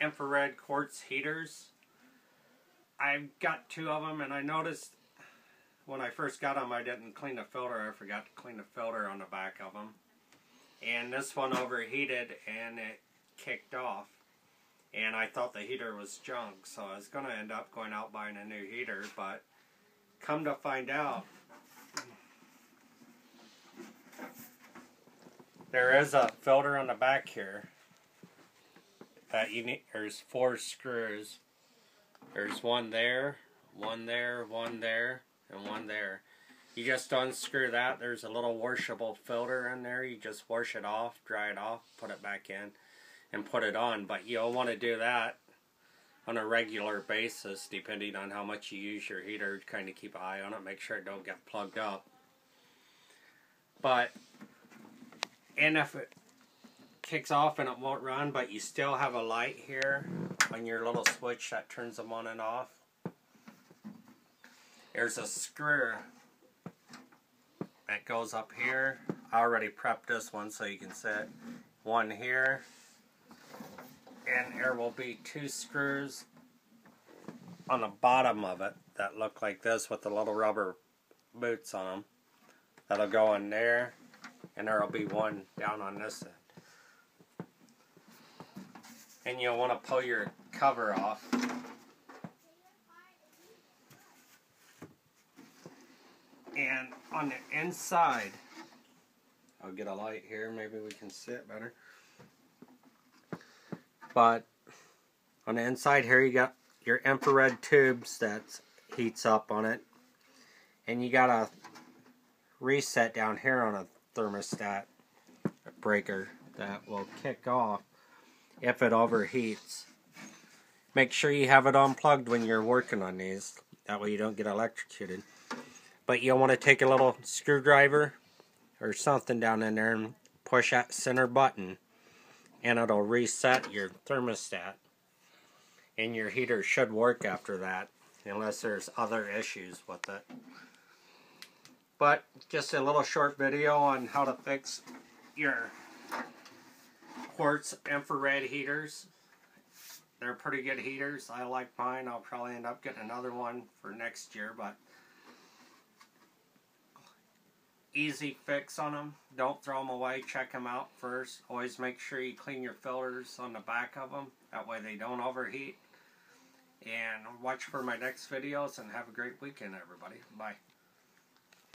infrared quartz heaters. I've got 2 of them, and I noticed when I first got them I didn't clean the filter. I forgot to clean the filter on the back of them. And this one overheated and it kicked off. And I thought the heater was junk, so I was going to end up going out buying a new heater, but come to find out, there is a filter on the back here that you need. There's 4 screws. There's one there, one there, one there, and one there. You just unscrew that. There's a little washable filter in there. You just wash it off, dry it off, put it back in, and put it on. But you'll want to do that on a regular basis, depending on how much you use your heater. Kind of keep an eye on it, make sure it don't get plugged up. And if it kicks off and it won't run, but you still have a light here on your little switch that turns them on and off, there's a screw that goes up here. I already prepped this one so you can set one here, and there will be 2 screws on the bottom of it that look like this with the little rubber boots on them. That'll go in there, and there will be one down on this end. And you'll want to pull your cover off. And on the inside, I'll get a light here, maybe we can see it better. But on the inside here you got your infrared tubes that heats up on it. And you got a reset down here on a thermostat breaker that will kick off if it overheats. Make sure you have it unplugged when you're working on these. That way you don't get electrocuted. But you'll want to take a little screwdriver or something down in there and push that center button, and it'll reset your thermostat. And your heater should work after that, unless there's other issues with it. But just a little short video on how to fix your quartz infrared heaters. They're pretty good heaters. I like mine. I'll probably end up getting another one for next year, but easy fix on them. Don't throw them away. Check them out first. Always make sure you clean your filters on the back of them. That way they don't overheat. And watch for my next videos, and have a great weekend, everybody. Bye.